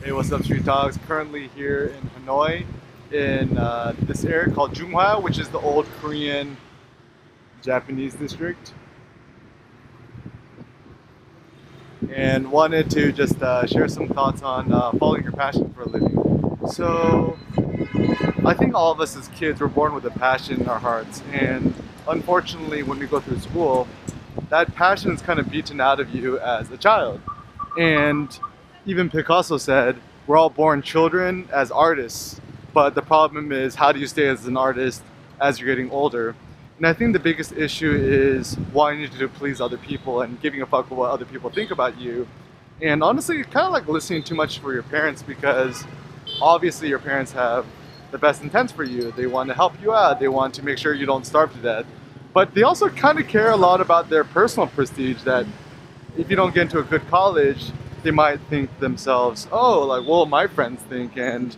Hey, what's up, Street Dogs? Currently here in Hanoi, in this area called Junghwa, which is the old Korean Japanese district, and wanted to just share some thoughts on following your passion for a living. So, I think all of us as kids were born with a passion in our hearts, and unfortunately, when we go through school, that passion is kind of beaten out of you as a child. And even Picasso said, we're all born children as artists, but the problem is, how do you stay as an artist as you're getting older? And I think the biggest issue is wanting to please other people and giving a fuck about what other people think about you. And honestly, kind of like listening too much for your parents, because obviously your parents have the best intents for you. They want to help you out. They want to make sure you don't starve to death. But they also kind of care a lot about their personal prestige, that if you don't get into a good college, they might think to themselves, oh, like, what will my friends think? And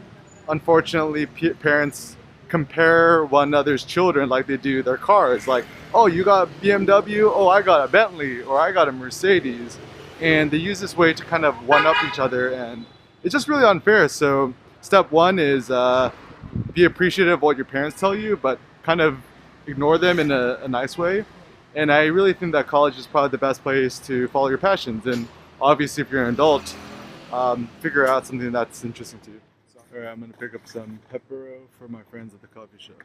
unfortunately, parents compare one another's children like they do their cars. Like, oh, you got a BMW, oh, I got a Bentley, or I got a Mercedes. And they use this way to kind of one up each other, and it's just really unfair. So step one is be appreciative of what your parents tell you, but kind of ignore them in a nice way. And I really think that college is probably the best place to follow your passions. And obviously, if you're an adult, figure out something that's interesting to you. So, all right, I'm gonna pick up some pepero for my friends at the coffee shop.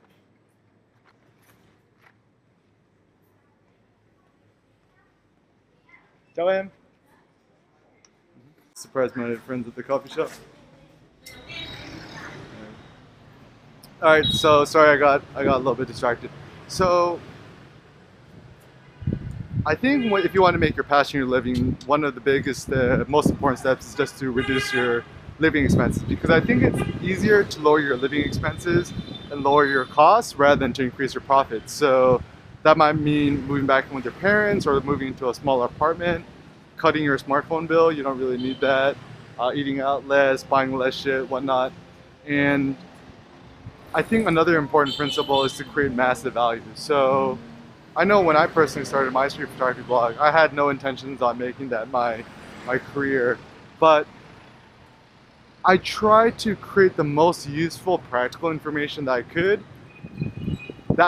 Ciao, em. Surprise my friends at the coffee shop. All right, so sorry, I got a little bit distracted. So I think if you want to make your passion your living, one of the biggest, most important steps is just to reduce your living expenses, because I think it's easier to lower your living expenses and lower your costs rather than to increase your profits. So that might mean moving back in with your parents or moving into a smaller apartment, cutting your smartphone bill. You don't really need that. Eating out less, buying less shit, whatnot. And I think another important principle is to create massive value. So I know when I personally started my street photography blog, I had no intentions on making that my career, but I tried to create the most useful, practical information that I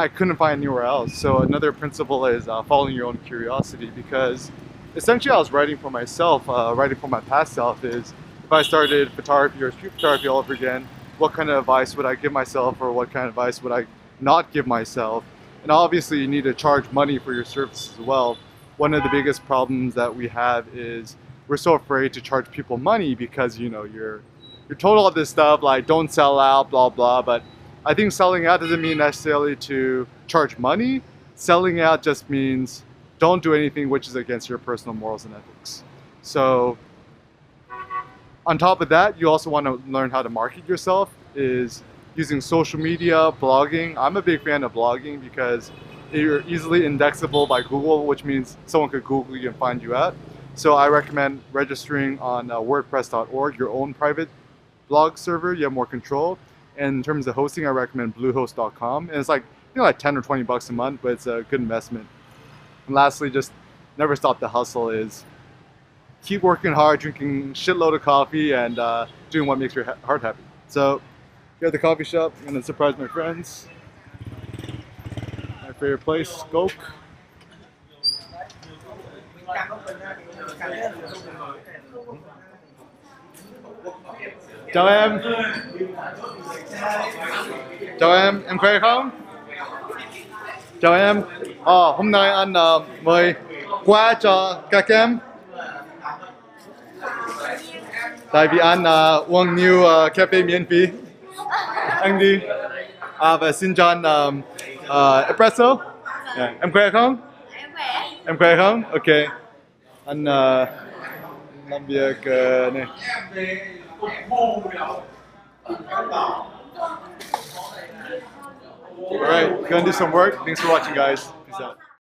couldn't find anywhere else. So another principle is following your own curiosity, because essentially I was writing for myself, writing for my past self. Is if I started photography or street photography all over again, what kind of advice would I give myself, or what kind of advice would I not give myself? And obviously you need to charge money for your services as well. One of the biggest problems that we have is we're so afraid to charge people money, because you're told all this stuff like don't sell out, blah blah. But I think selling out doesn't mean necessarily to charge money. Selling out just means don't do anything which is against your personal morals and ethics. So on top of that, you also want to learn how to market yourself, is using social media, blogging. I'm a big fan of blogging because you're easily indexable by Google, which means someone could Google you and find you out. So I recommend registering on WordPress.org, your own private blog server. You have more control. And in terms of hosting, I recommend Bluehost.com. And it's like, like 10 or 20 bucks a month, but it's a good investment. And lastly, just never stop the hustle. Is keep working hard, drinking shitload of coffee, and doing what makes your heart happy. So here at the coffee shop, I'm gonna surprise my friends. My favorite place, Coke. Chào em. Chào em khỏe không? Chào em. Hôm nay anh mời qua cho các em. Tại vì anh uống nhiều cà phê miễn phí. Anh đi. Và xin cho anh espresso. Yeah. Em khỏe không? Em khỏe. Em khỏe không? Ok. Anh làm việc này. All right, gonna do some work. Thanks for watching, guys.